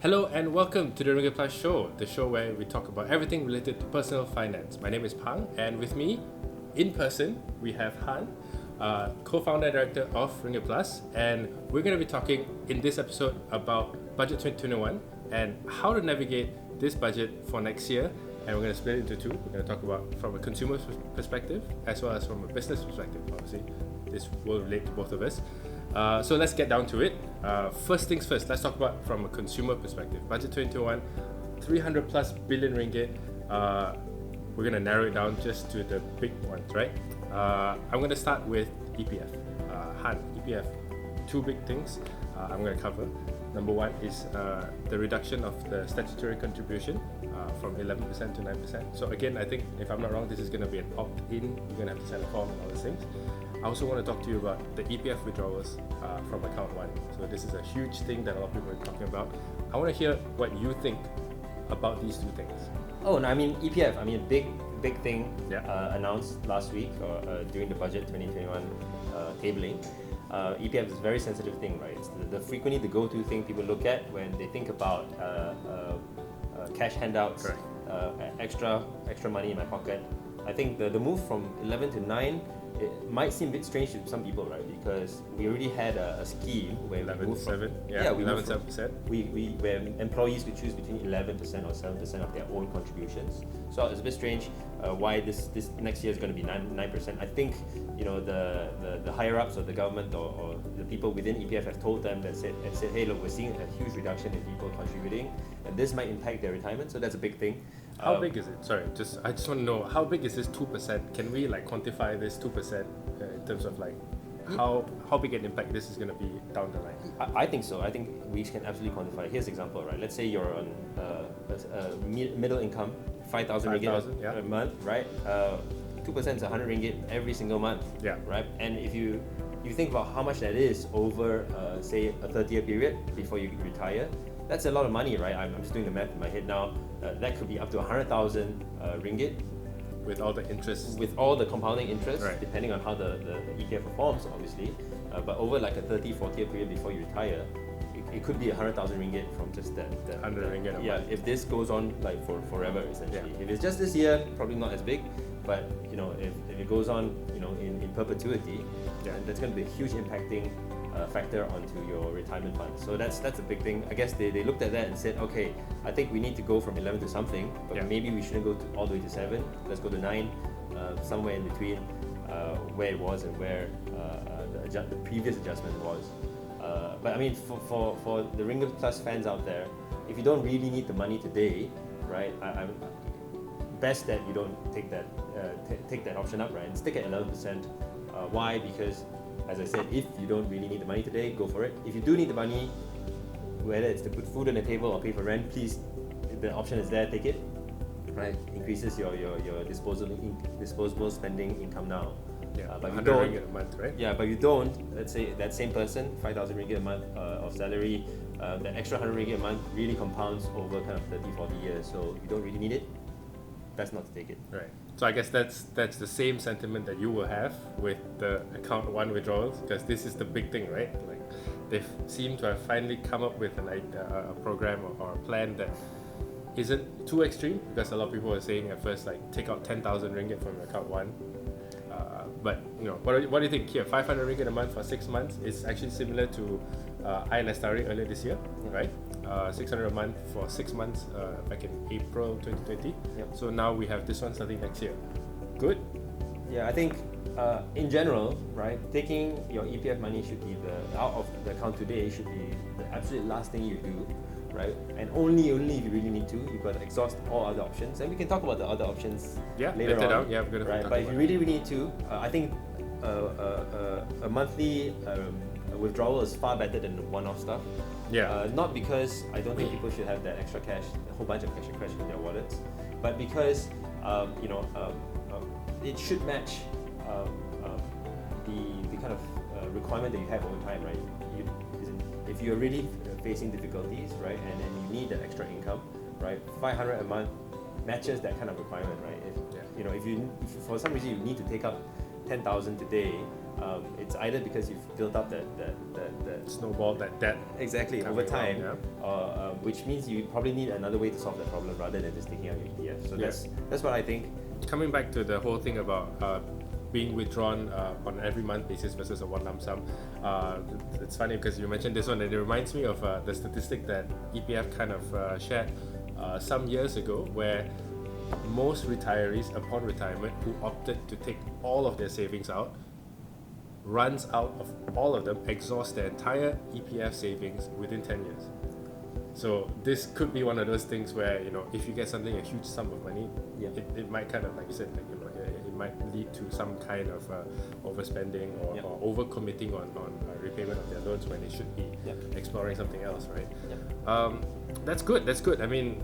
Hello and welcome to the RinggitPlus Show, the show where we talk about everything related to personal finance. My name is Pang, and with me, in person, we have Han, co-founder and director of RinggitPlus, and we're going to be talking in this episode about Budget 2021 and how to navigate this budget for next year. And we're going to split it into two. We're going to talk about from a consumer perspective as well as from a business perspective. Obviously, this will relate to both of us. So let's get down to it. First things first, let's talk about from a consumer perspective. Budget 2021, 300 plus billion ringgit. We're going to narrow it down just to the big ones, right? I'm going to start with EPF. Han, EPF, two big things I'm going to cover. Number one is the reduction of the statutory contribution from 11% to 9%. So again, I think if I'm not wrong, this is going to be an opt-in. You're going to have to sign a form and all those things. I also want to talk to you about the EPF withdrawals from account one. So this is a huge thing that a lot of people are talking about. I want to hear what you think about these two things. Oh, no, I mean EPF. I mean big thing announced last week or during the budget 2021 tabling. EPF is a very sensitive thing, right? It's the frequently the go-to thing people look at when they think about cash handouts, extra money in my pocket. I think the move from 11 to 9. It might seem a bit strange to some people, right? Because we already had a scheme where we moved from 11.7%. Where employees could choose between 11% or 7% of their own contributions. So it's a bit strange why this next year is going to be 9%. I think the higher ups of the government or the people within EPF have told them that said, hey, look, we're seeing a huge reduction in people contributing, and this might impact their retirement. So that's a big thing. How big is it? Sorry, I just want to know, how big is this 2%? Can we quantify this 2% in terms of how big an impact this is going to be down the line? I think so. I think we can absolutely quantify. Here's an example, right? Let's say you're on middle income, 5,000 ringgit a month, right? 2% is 100 ringgit every single month, right? And if you think about how much that is over, say, a 30-year period before you retire, that's a lot of money, right? I'm just doing the math in my head now. That could be up to 100,000 ringgit. With all the interest. With all the compounding interest, depending on how the ETF performs, obviously. But over like a 30, 40-year period before you retire, it could be 100,000 ringgit from just that. 100 ringgit a month. If this goes on for forever, essentially. If it's just this year, probably not as big. But if it goes on, in perpetuity, then that's going to be a huge impacting factor onto your retirement fund. So that's a big thing. I guess they looked at that and said, okay, I think we need to go from 11 to something, but maybe we shouldn't go all the way to 7. Let's go to 9, somewhere in between where it was and where the previous adjustment was. But I mean, for the RinggitPlus fans out there, if you don't really need the money today, right? I'm best that you don't take that option up, right? And stick at 11%. Why? Because, as I said, if you don't really need the money today, go for it. If you do need the money, whether it's to put food on the table or pay for rent, please, the option is there, take it. Right? Increases your disposable spending income now. But you don't. Ringgit a month, right? Yeah, but you don't. Let's say that same person, 5,000 ringgit a month of salary, that extra 100 ringgit a month really compounds over kind of 30, 40 years. So if you don't really need it, best not to take it. Right. So I guess that's the same sentiment that you will have with the account one withdrawals, because this is the big thing, right? They seem to have finally come up with a program or a plan that isn't too extreme, because a lot of people were saying at first take out 10,000 ringgit from account one. But what do you think here? 500 ringgit a month for 6 months is actually similar to ILSTARI earlier this year, right? 600 a month for 6 months back in April 2020. So now we have this one starting next year. Good? Yeah, I think in general, right, taking your EPF money should be out of the account today should be the absolute last thing you do, right? And only if you really need to. You've got to exhaust all other options, and we can talk about the other options later on. Yeah, we're gonna right. But if you really need to, I think a monthly withdrawal is far better than the one-off stuff. Not because I don't think people should have that extra cash, a whole bunch of extra cash in their wallets, but because it should match the kind of requirement that you have over time, right? If you're really facing difficulties, right, and then you need that extra income, right, 500 a month matches that kind of requirement, right? If for some reason you need to take up 10,000 today, it's either because you've built up that Snowball that debt. exactly over time, which means you probably need another way to solve that problem rather than just taking out your EPF. So that's what I think. Coming back to the whole thing about being withdrawn on an every month basis versus a one lump sum, it's funny because you mentioned this one and it reminds me of the statistic that EPF kind of shared some years ago, where most retirees upon retirement who opted to take all of their savings out, runs out of all of them, exhausts their entire EPF savings within 10 years. So this could be one of those things where, you know, if you get something, a huge sum of money, it might kind of, like you said, like, you know, it might lead to some kind of overspending or overcommitting on repayment of their loans when they should be exploring something else, right? That's good. I mean,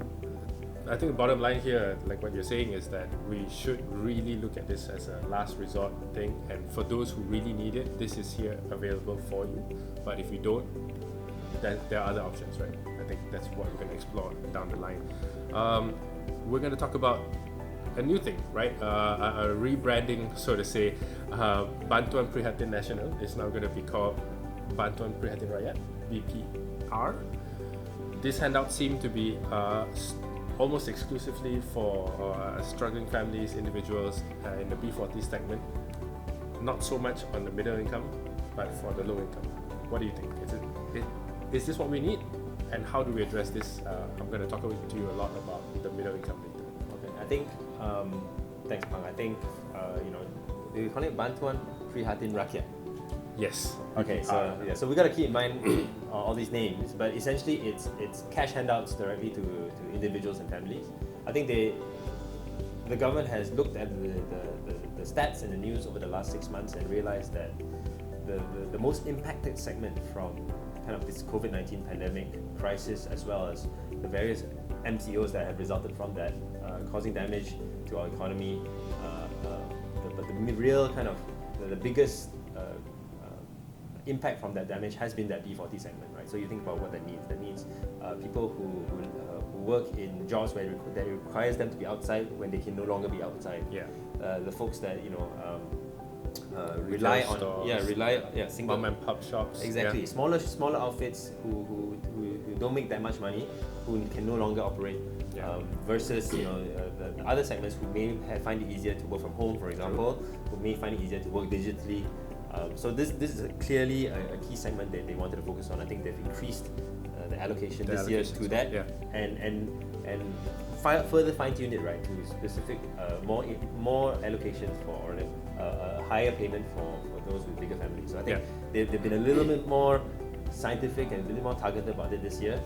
I think the bottom line here, like what you're saying, is that we should really look at this as a last resort thing, and for those who really need it, this is here available for you. But if you don't, then there are other options, right? I think that's what we're going to explore down the line. We're going to talk about a new thing, right? A rebranding, so to say. Bantuan Prihatin Nasional is now going to be called Bantuan Prihatin Rakyat, BPR. These handouts seem to be almost exclusively for struggling families, individuals in the B40 segment. Not so much on the middle income, but for the low income. What do you think? Is this what we need? And how do we address this? I'm going to talk to you a lot about the middle income later. Okay, I think, thanks Pang, I think, we call it Bantuan Prihatin Rakyat. Yes. Okay, so we got to keep in mind all these names, but essentially it's cash handouts directly to individuals and families. I think the government has looked at the stats in the news over the last 6 months and realized that the most impacted segment from kind of this COVID-19 pandemic crisis, as well as the various MCOs that have resulted from that, causing damage to our economy, but the real kind of the biggest impact from that damage has been that B40 segment, right? So you think about what that means. That means people who work in jobs where that requires them to be outside when they can no longer be outside. The folks that rely on single mom and pop shops. Exactly, smaller outfits who don't make that much money, who can no longer operate. Versus the other segments who may find it easier to work from home, for example, who may find it easier to work digitally. So this is clearly a key segment that they wanted to focus on. I think they've increased the allocation this year to that, and further fine-tuned it, right, to specific more allocations for a higher payment for those with bigger families. So I think they've been a little bit more scientific and a little more targeted about it this year.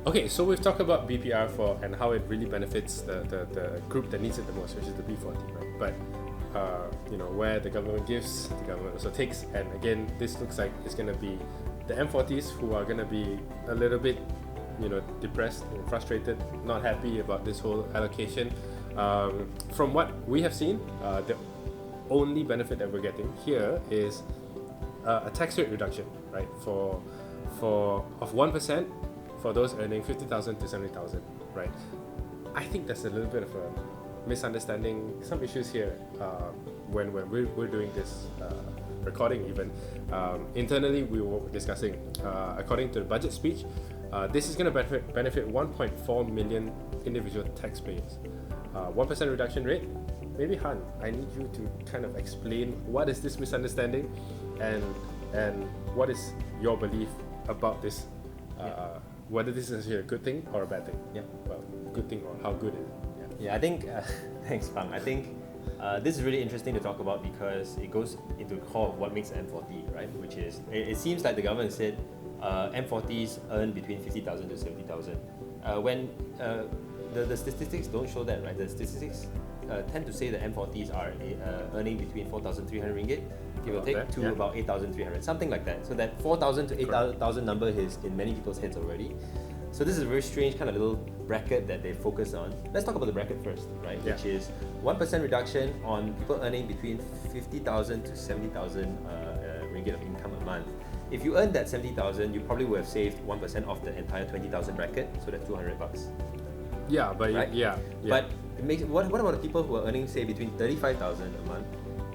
Okay, so we've talked about BPR and how it really benefits the group that needs it the most, which is the B40, right? But where the government gives, the government also takes, and again, this looks like it's going to be the M40s who are going to be a little bit, depressed and frustrated, not happy about this whole allocation. From what we have seen, the only benefit that we're getting here is a tax rate reduction, right? Of 1% for those earning 50,000 to 70,000, right? I think that's a little bit of a misunderstanding, some issues here when we're doing this recording even. Internally, we were discussing, according to the budget speech, this is going to benefit 1.4 million individual taxpayers. 1% reduction rate. Maybe Han, I need you to kind of explain what is this misunderstanding and what is your belief about this, whether this is actually a good thing or a bad thing. Well, good thing or how good it is. I think, thanks Pang, I think this is really interesting to talk about because it goes into the core of what makes an M40, right? Which is, it seems like the government said M40s earn between 50,000 to 70,000. When the statistics don't show that, right? The statistics tend to say that M40s are earning between 4,300 ringgit, give or take, to about 8,300, something like that. So that 4,000 to 8,000 number is in many people's heads already. So this is a very strange kind of little bracket that they focus on. Let's talk about the bracket first, right? Which is 1% reduction on people earning between 50,000 to 70,000 ringgit of income a month. If you earn that 70,000, you probably would have saved 1% off the entire 20,000 bracket, so that's $200. But it makes what about the people who are earning, say, between 35,000 a month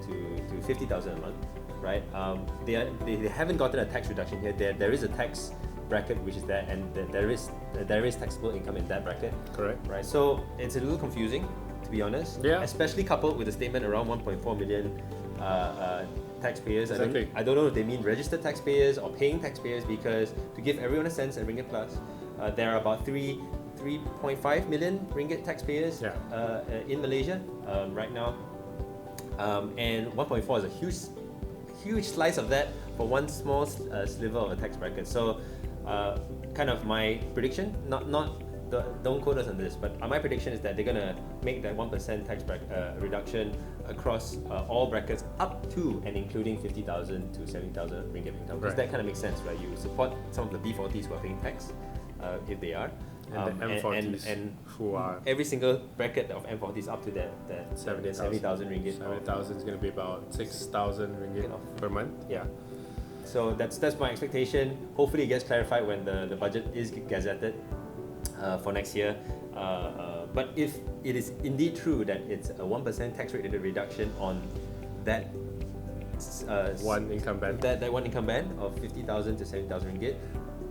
to 50,000 a month? right? They haven't gotten a tax reduction here. There is a tax bracket which is there, and there is taxable income in that bracket. Correct. Right. So it's a little confusing, to be honest. Yeah. Especially coupled with a statement around 1.4 million taxpayers. Exactly. I don't know if they mean registered taxpayers or paying taxpayers, because to give everyone a sense, at Ringgit Plus, there are about 3.5 million ringgit taxpayers in Malaysia right now, and 1.4 is a huge slice of that for one small sliver of a tax bracket. So kind of my prediction, don't quote us on this, but my prediction is that they're gonna make that 1% tax reduction across all brackets up to and including 50,000 to 70,000 ringgit income. Because that kind of makes sense, right? You support some of the B40s who are paying tax, if they are. And the M40s and who are every single bracket of M40s up to that 70,000 ringgit. 70,000 is going to be about 6,000 ringgit per month. Yeah. So that's my expectation. Hopefully it gets clarified when the budget is gazetted for next year. But if it is indeed true that it's a 1% tax rate reduction on that one income band, that one income band of 50,000 to 70,000 ringgit,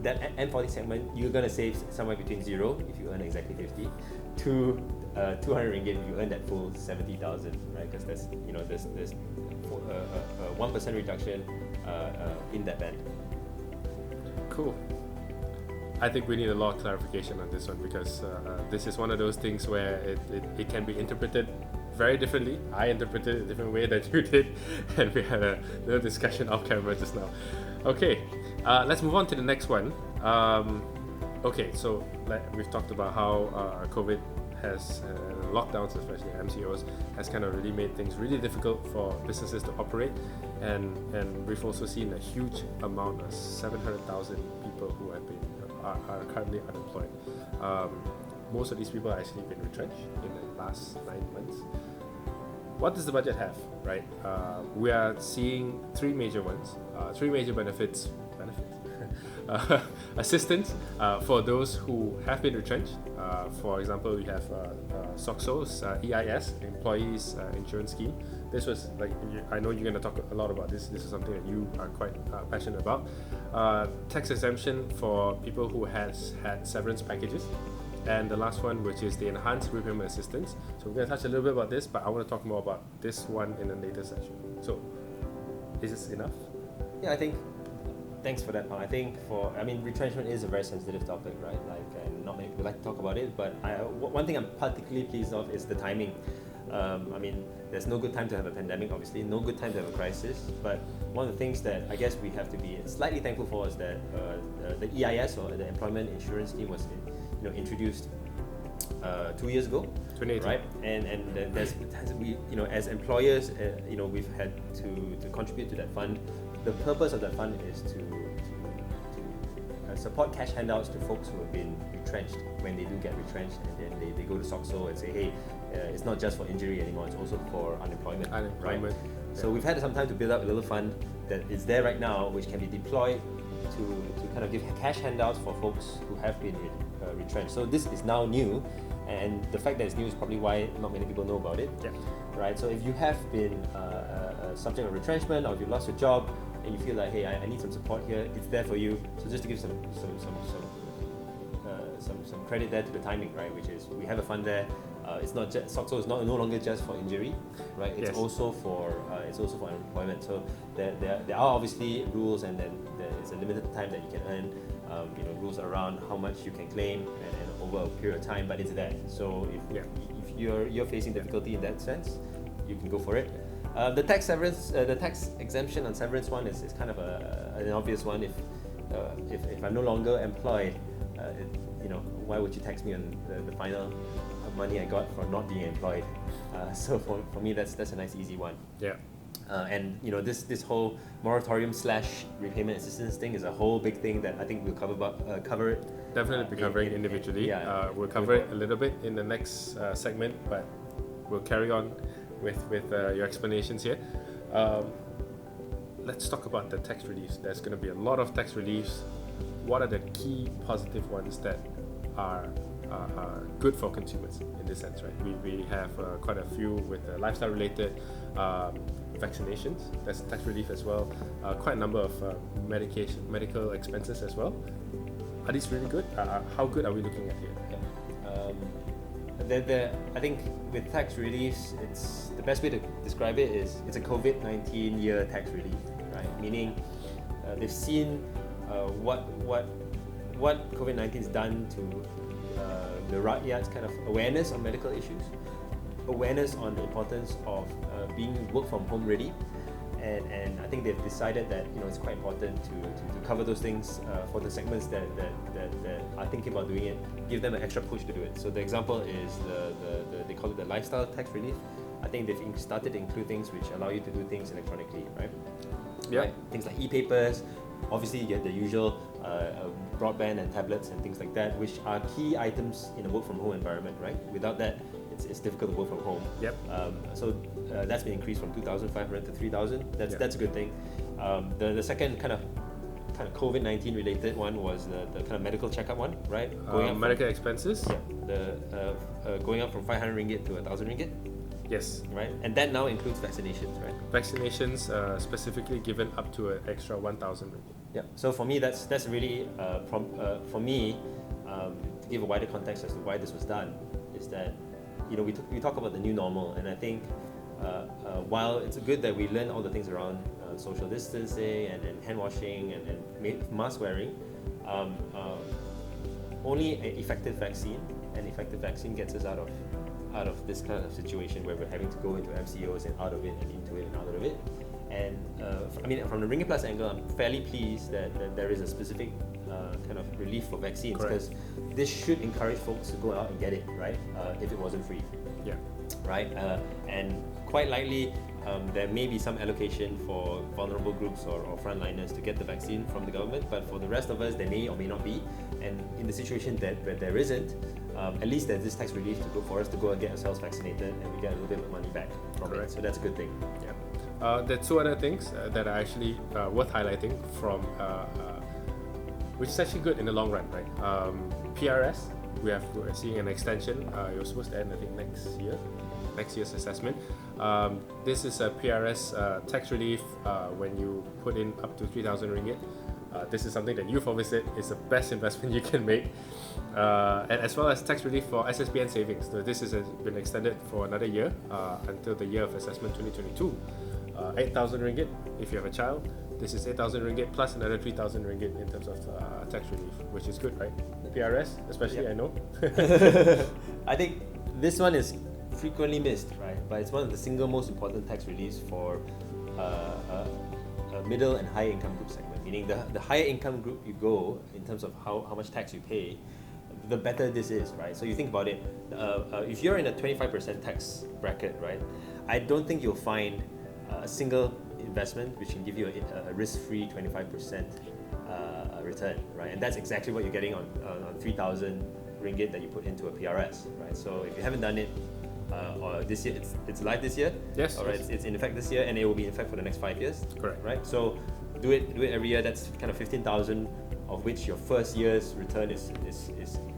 that M40 segment, you're gonna save somewhere between 0 if you earn exactly 50 to 200 ringgit if you earn that full 70,000, right? Because there's 1% reduction in that band. Cool. I think we need a lot of clarification on this one, because this is one of those things where it can be interpreted very differently. I interpreted it a different way than you did, and we had a little discussion off camera just now. Okay, let's move on to the next one. Okay, so we've talked about how COVID has, lockdowns, especially MCOs, has kind of really made things really difficult for businesses to operate, and we've also seen a huge amount of 700,000 people who have been are currently unemployed. Most of these people have actually been retrenched in the last 9 months. What does the budget have, right? We are seeing three major benefits. Assistance for those who have been retrenched. For example, we have SOCSO's EIS, Employees Insurance Scheme. This was I know you're going to talk a lot about this. This is something that you are quite passionate about. Tax exemption for people who has had severance packages. And the last one, which is the enhanced repayment assistance. So we're going to touch a little bit about this, but I want to talk more about this one in a later session. So, is this enough? Yeah, I think. Thanks for that, Pang. I think retrenchment is a very sensitive topic, right? And not many people like to talk about it, but one thing I'm particularly pleased of is the timing. There's no good time to have a pandemic, obviously, no good time to have a crisis, but one of the things that I guess we have to be slightly thankful for is that the EIS, or the Employment Insurance Scheme, was introduced 2 years ago, 2018, right? And there's as employers, we've had to contribute to that fund. The purpose of that fund is to support cash handouts to folks who have been retrenched when they do get retrenched, and then they go to SOCSO and say, hey, it's not just for injury anymore, it's also for unemployment. Right? Yeah. So we've had some time to build up a little fund that is there right now, which can be deployed to kind of give cash handouts for folks who have been retrenched. So this is now new, and the fact that it's new is probably why not many people know about it. Yeah. Right. So if you have been subject of retrenchment, or if you lost your job and you feel like, hey, I need some support here, it's there for you. So just to give some credit there to the timing, right? Which is, we have a fund there. It's not just SOCSO is no longer just for injury, right? It's also for unemployment. So there are obviously rules, and then there is a limited time that you can earn. Rules around how much you can claim and over a period of time, but it's there. So if you're facing difficulty in that sense, you can go for it. The tax exemption on severance one is kind of an obvious one. If I'm no longer employed, why would you tax me on the final money I got for not being employed? So for me, that's a nice easy one. Yeah. And this whole moratorium / repayment assistance thing is a whole big thing that I think we'll cover it. Definitely be covering individually. We'll cover it a little bit in the next segment, but we'll carry on with your explanations here. Let's talk about the tax reliefs. There's going to be a lot of tax reliefs. What are the key positive ones that are good for consumers in this sense, right? We have quite a few with lifestyle related, vaccinations. That's tax relief as well. Quite a number of medical expenses as well. Are these really good? How good are we looking at here? I think with tax reliefs, it's the best way to describe it is it's a COVID-19 year tax relief, right? Meaning they've seen what COVID-19 has done to the rakyat's kind of awareness on medical issues, awareness on the importance of being work from home ready, and I think they've decided that it's quite important to cover those things for the segments that are thinking about doing it, give them an extra push to do it. So the example is they call it the lifestyle tax relief. I think they've started to include things which allow you to do things electronically, right? Yeah. Right? Things like e-papers. Obviously, you get the usual broadband and tablets and things like that, which are key items in a work from home environment, right? Without that, it's difficult to work from home. Yep. So that's been increased from 2,500 to 3,000. That's a good thing. The second kind of COVID-19 related one was the kind of medical checkup one, right? Medical expenses. Yeah. Going up from 500 ringgit to 1,000 ringgit. Yes. Right, and that now includes vaccinations, right? Vaccinations specifically given up to an extra 1,000 ringgit. Yeah. So for me, that's really for me to give a wider context as to why this was done is that we talk about the new normal, and I think while it's good that we learn all the things around social distancing and hand washing and mask wearing, only an effective vaccine gets us out of this kind of situation where we're having to go into MCOs and out of it and into it and out of it. And from the RinggitPlus angle, I'm fairly pleased that there is a specific kind of relief for vaccines, because this should encourage folks to go out and get it, right? If it wasn't free. Yeah. Right? And quite likely there may be some allocation for vulnerable groups or frontliners to get the vaccine from the government, but for the rest of us, there may or may not be. And in the situation where there isn't, at least there's this tax relief for us to go and get ourselves vaccinated, and we get a little bit of money back from it. So that's a good thing. Yeah. There are two other things that are actually worth highlighting from, which is actually good in the long run, right? PRS, we're seeing an extension. It was supposed to end, I think, next year's assessment. This is a PRS tax relief when you put in up to 3,000 ringgit. This is something that you've always said is the best investment you can make, and as well as tax relief for SSBN savings. So this has been extended for another year until the year of assessment 2022. 8,000 ringgit if you have a child. This is 8,000 ringgit plus another 3,000 ringgit in terms of tax relief, which is good, right? PRS, especially, I know. I think this one is frequently missed, right? But it's one of the single most important tax reliefs for a middle and high income group segment. Meaning the higher income group you go in terms of how much tax you pay, the better this is, right? So you think about it, if you're in a 25% tax bracket, right, I don't think you'll find a single investment which can give you a risk-free 25% return, right? And that's exactly what you're getting on 3,000 ringgit that you put into a PRS, right? So if you haven't done it, or this year, it's live this year. Yes. All right, it's in effect this year, and it will be in effect for the next 5 years. Correct. Right. So do it every year. That's kind of 15,000, of which your first year's return is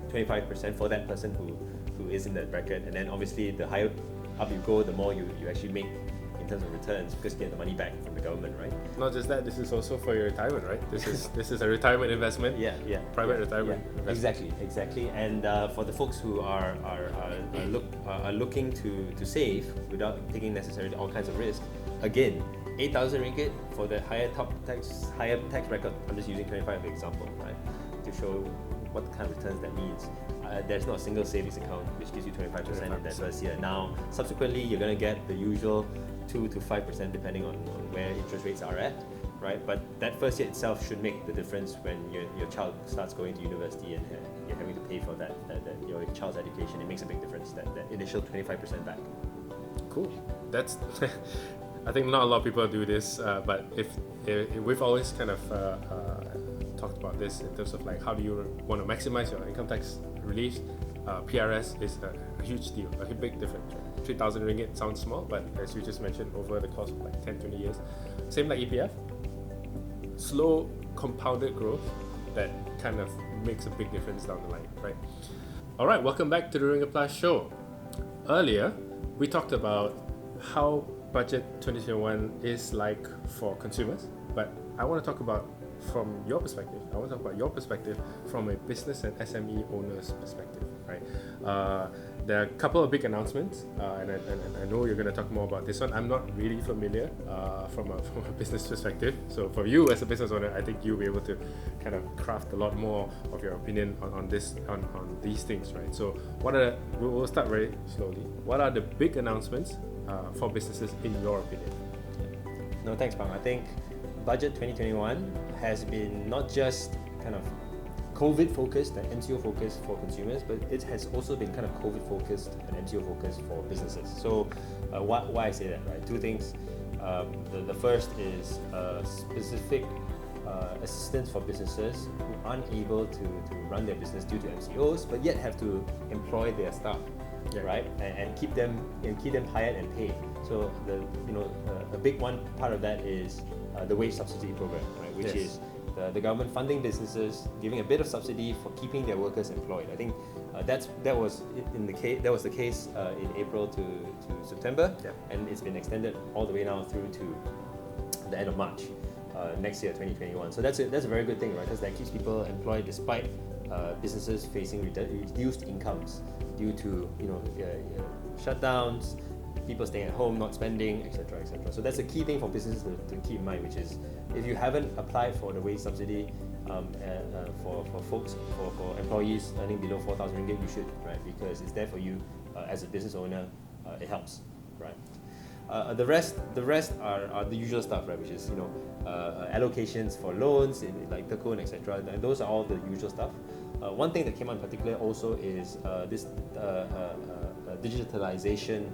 25% for that person who is in that bracket, and then obviously the higher up you go, the more you actually make in terms of returns, because you get the money back from the government, right? Not just that, this is also for your retirement, right? This is a retirement investment. Private retirement investment. Exactly. And for the folks who are looking to save without taking necessarily all kinds of risk, again, 8,000 ringgit for the higher tax bracket. I'm just using 25 as an example, right, to show what kind of returns that means. There's not a single savings account which gives you 25% in that first year. Now, subsequently, you're going to get the usual 2 to 5% depending on where interest rates are at, right? But that first year itself should make the difference when your child starts going to university and you're having to pay for that your child's education. It makes a big difference, that initial 25% back. Cool. That's I think not a lot of people do this, but if we've always kind of talked about this in terms of like how do you want to maximize your income tax relief. PRS is a huge deal, a big difference. 3,000 ringgit sounds small, but as you just mentioned, over the course of like 10-20 years, same like EPF, slow compounded growth that kind of makes a big difference down the line, right? All right, welcome back to the RinggitPlus Show. Earlier, we talked about how budget 2021 is like for consumers, but I want to talk about from your perspective. I want to talk about your perspective from a business and SME owner's perspective, right? There are a couple of big announcements, and I know you're going to talk more about this one. I'm not really familiar from a business perspective. So for you as a business owner, I think you'll be able to kind of craft a lot more of your opinion on these things, right? So we'll start very slowly. What are the big announcements for businesses in your opinion? No, thanks, Pang. I think budget 2021 has been not just kind of COVID focused and MCO focused for consumers, but it has also been kind of COVID focused and MCO focused for businesses. So why I say that, right? Two things. The first is specific assistance for businesses who aren't able to run their business due to MCOs, but yet have to employ their staff, right? And keep them hired and paid. So a big one part of that is the wage subsidy program, right? Which is the government funding businesses, giving a bit of subsidy for keeping their workers employed. I think that was the case in April to September, and it's been extended all the way now through to the end of March next year, 2021. So that's a very good thing, right? Because that keeps people employed despite businesses facing reduced incomes due to shutdowns, people staying at home, not spending, etc., etc. So that's a key thing for businesses to keep in mind, which is if you haven't applied for the wage subsidy for employees earning below 4,000 ringgit, you should, right? Because it's there for you as a business owner. It helps, right? The rest are the usual stuff, right? Which is allocations for loans, like Tekun, etc. And those are all the usual stuff. One thing that came out in particular also is this digitalization.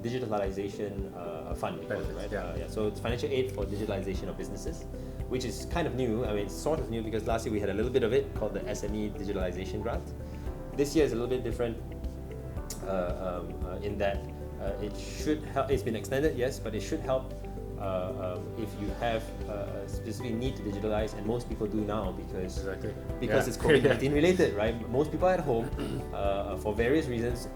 Digitalization fund, right? So it's financial aid for digitalization of businesses, which is kind of new. I mean, it's sort of new because last year we had a little bit of it called the SME digitalization grant. This year is a little bit different in that it should help. It's been extended, yes, but it should help if you have a specific need to digitalize, and most people do now because it's COVID-19 related, right? Most people are at home for various reasons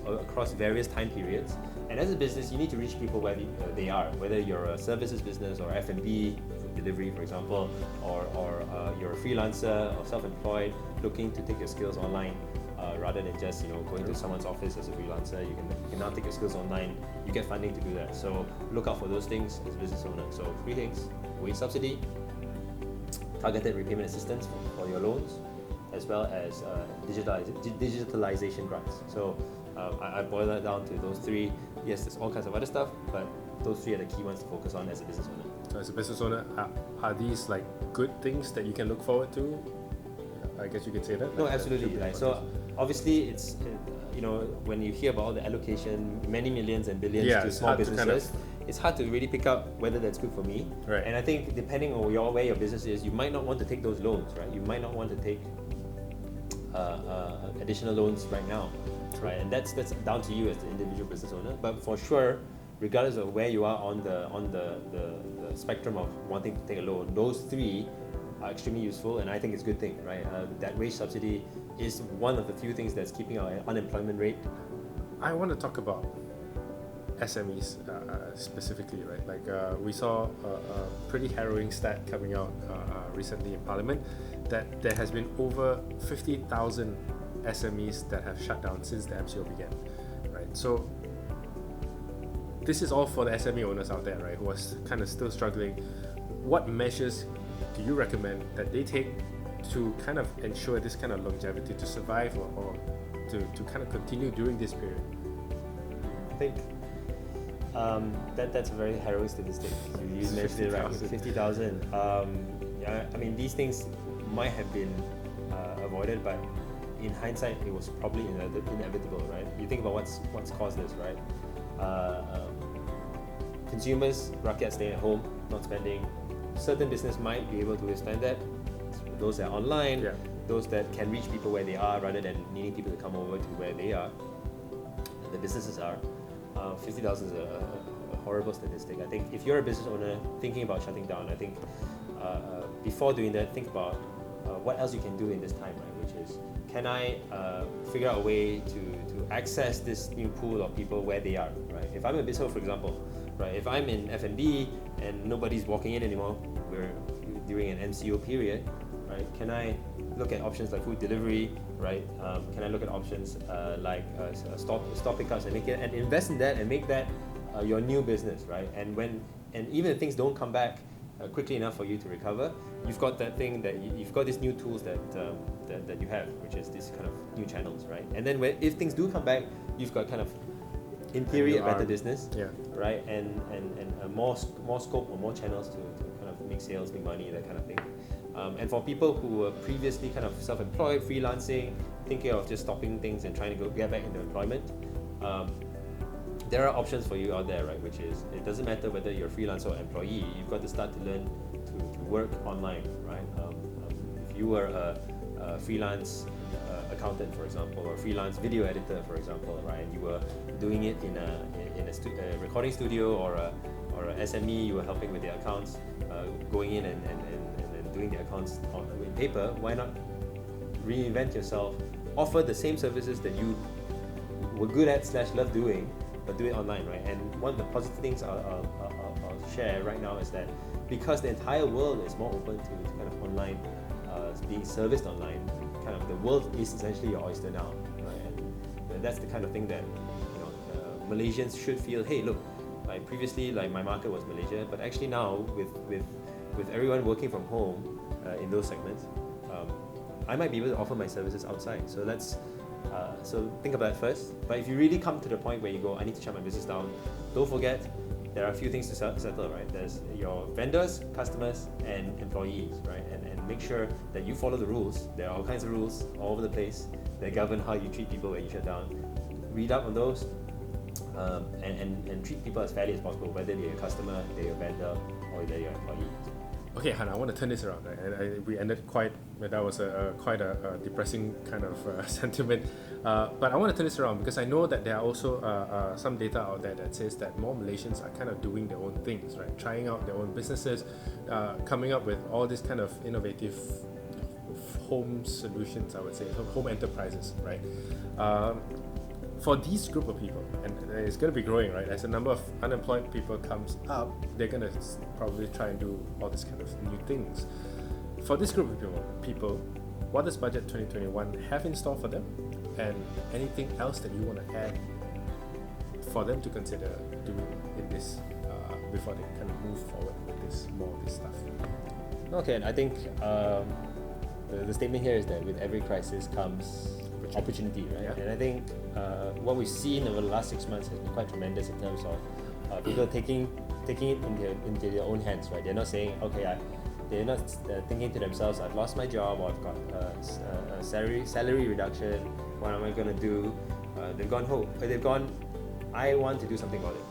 across various time periods, and as a business you need to reach people where they are, whether you're a services business or F&B delivery, for example, or you're a freelancer or self-employed looking to take your skills online. Rather than just going to someone's office as a freelancer, you can now take your skills online. You get funding to do that. So look out for those things as a business owner. So 3 things: wage subsidy, targeted repayment assistance for your loans, as well as digitalization grants. So I boil that down to those 3. Yes, there's all kinds of other stuff, but those 3 are the key ones to focus on as a business owner. So as a business owner, are these like good things that you can look forward to? I guess you could say that. No, absolutely. Right. So obviously, it's when you hear about all the allocation, many millions and billions to small businesses, it's hard to really pick up whether that's good for me. Right. And I think depending on where your business is, you might not want to take those loans, right? You might not want to take additional loans right now, right? And that's down to you as the individual business owner. But for sure, regardless of where you are on the spectrum of wanting to take a loan, those 3 are extremely useful, and I think it's a good thing, right? That wage subsidy is one of the few things that's keeping our unemployment rate. I want to talk about SMEs specifically, right? Like we saw a pretty harrowing stat coming out recently in Parliament that there has been over 50,000 SMEs that have shut down since the MCO began, right? So this is all for the SME owners out there, right, who are kind of still struggling. What measures do you recommend that they take to kind of ensure this kind of longevity, to survive or to kind of continue during this period? I think that's a very harrowing statistic. You mentioned it right, 50,000. I mean, these things might have been avoided, but in hindsight, it was probably inevitable, right? You think about what's caused this, right? Consumers, rakyat staying at home, not spending. Certain business might be able to withstand that. Those that are online, those that can reach people where they are rather than needing people to come over to where they are, the businesses are. 50,000 is a horrible statistic. I think if you're a business owner thinking about shutting down, I think before doing that, think about what else you can do in this time, right? Which is, can I figure out a way to access this new pool of people where they are, right? If I'm a BizHo, for example, right? If I'm in F&B and nobody's walking in anymore, we're during an MCO period, right? Can I look at options like food delivery, right? Can I look at options like store pickups and invest in that and make that your new business, right? And even if things don't come back quickly enough for you to recover, you've got that thing that you've got these new tools that you have, which is this kind of new channels, right? And then if things do come back, you've got kind of, in theory, a better business, right? And more scope or more channels to kind of make sales, make money, that kind of thing. And for people who were previously kind of self-employed, freelancing, thinking of just stopping things and trying to get back into employment, there are options for you out there, right? Which is, it doesn't matter whether you're a freelancer or employee, you've got to start to learn to work online, right? If you were a freelance accountant, for example, or freelance video editor, for example, right? And you were doing it in a recording studio or a SME, you were helping with the accounts, going in and doing the accounts in paper. Why not reinvent yourself, offer the same services that you were good at / love doing, but do it online, right? And one of the positive things I'll share right now is that because the entire world is more open to kind of online, being serviced online, kind of the world is essentially your oyster now, right? And that's the kind of thing that Malaysians should feel. Hey, look, like previously, like my market was Malaysia, but actually now with everyone working from home in those segments, I might be able to offer my services outside. So so think about that first. But if you really come to the point where you go, I need to shut my business down, don't forget there are a few things to settle, right? There's your vendors, customers, and employees, right? And make sure that you follow the rules. There are all kinds of rules all over the place that govern how you treat people when you shut down. Read up on those, and treat people as fairly as possible, whether they're your customer, they're your vendor, or they're your employee. Okay, Han, I want to turn this around. Right? We ended that was quite a depressing kind of sentiment. But I want to turn this around because I know that there are also some data out there that says that more Malaysians are kind of doing their own things, right? Trying out their own businesses, coming up with all these kind of innovative home solutions, I would say, home enterprises, right? For these group of people, and it's going to be growing, right? As the number of unemployed people comes up, they're going to probably try and do all these kind of new things. For this group of people, what does Budget 2021 have in store for them? And anything else that you want to add for them to consider doing in this before they kind of move forward with more of this stuff? Okay, and I think the statement here is that with every crisis comes opportunity, right? Yeah. And I think what we've seen over the last 6 months has been quite tremendous in terms of people taking it into their own hands, right? They're not saying, okay, they're not thinking to themselves, I've lost my job, or I've got a salary reduction, what am I going to do? They've gone, I want to do something about it.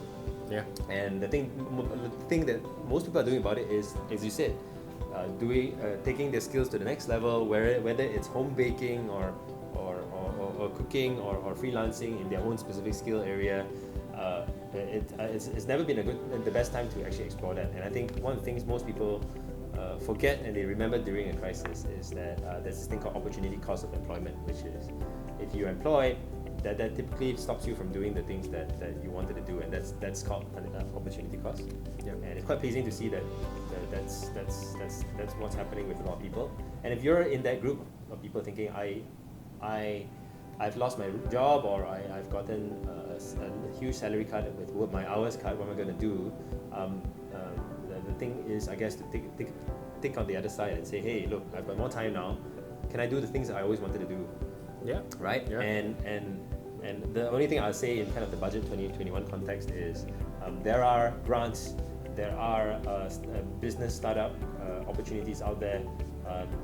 Yeah. And the thing that most people are doing about it is, as you said, taking their skills to the next level, whether it's home baking or cooking or freelancing in their own specific skill area. It's never been the best time to actually explore that. And I think one of the things most people forget and they remember during a crisis is that there's this thing called opportunity cost of employment, which is if you're employed, that typically stops you from doing the things that you wanted to do, and that's called opportunity cost. Yeah. And it's quite pleasing to see that's what's happening with a lot of people. And if you're in that group of people thinking I've lost my job, or I've gotten a huge salary cut with my hours cut, what am I going to do? The thing is, I guess, to think on the other side and say, hey, look, I've got more time now. Can I do the things that I always wanted to do? Yeah. Right? Yeah. And the only thing I'll say in kind of the Budget 2021 context is there are grants, there are business startup opportunities out there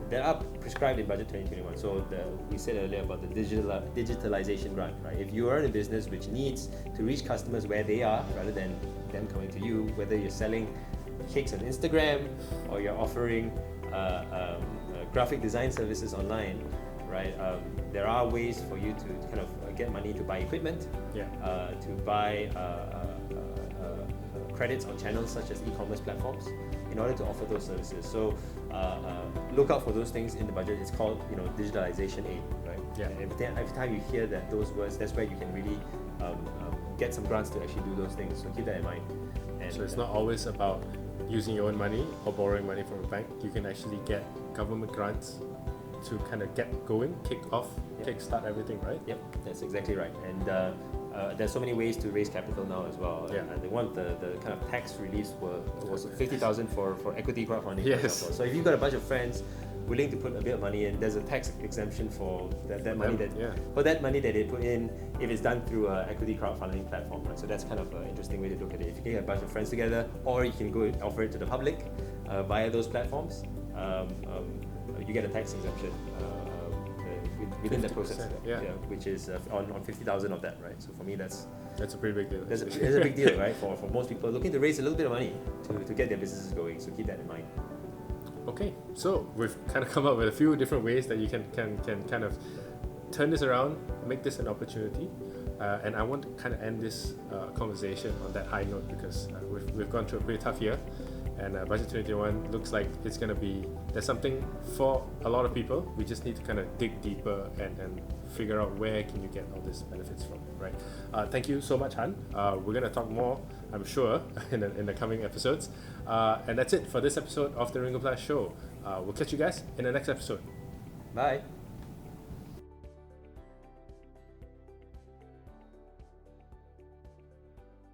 that are prescribed in Budget 2021. So we said earlier about the digitalization grant, right? If you are in a business which needs to reach customers where they are rather than them coming to you, whether you're selling cakes on Instagram or you're offering graphic design services online, right? There are ways for you to kind of get money to buy equipment, to buy credits on channels such as e-commerce platforms. in order to offer those services. So look out for those things in the budget. It's called digitalization aid, right? Yeah. And every time you hear those words, that's where you can really get some grants to actually do those things. So keep that in mind. And so it's not always about using your own money or borrowing money from a bank. You can actually get government grants to kind of get going, kick off, kickstart everything, right? Yep, that's exactly right. And there's so many ways to raise capital now as well. Yeah. And the kind of tax reliefs was 50,000 for equity crowdfunding. Yes. For example. So if you've got a bunch of friends willing to put a bit of money in, there's a tax exemption for that money that they put in if it's done through an equity crowdfunding platform, right? So that's kind of an interesting way to look at it. If you can get a bunch of friends together, or you can go offer it to the public via those platforms, you get a tax exemption within the process, which is on 50,000 of that, right? So for me, that's a pretty big deal. That's a big deal, right? For most people looking to raise a little bit of money to get their businesses going. So keep that in mind. Okay, so we've kind of come up with a few different ways that you can kind of turn this around, make this an opportunity, and I want to kind of end this conversation on that high note because we've gone through a pretty tough year, and Budget 2021 looks like it's going to be, there's something for a lot of people. We just need to kind of dig deeper and figure out where can you get all these benefits from, right? Thank you so much, Han. We're going to talk more, I'm sure, in the coming episodes. And that's it for this episode of the RinggitPlus Show. We'll catch you guys in the next episode. Bye.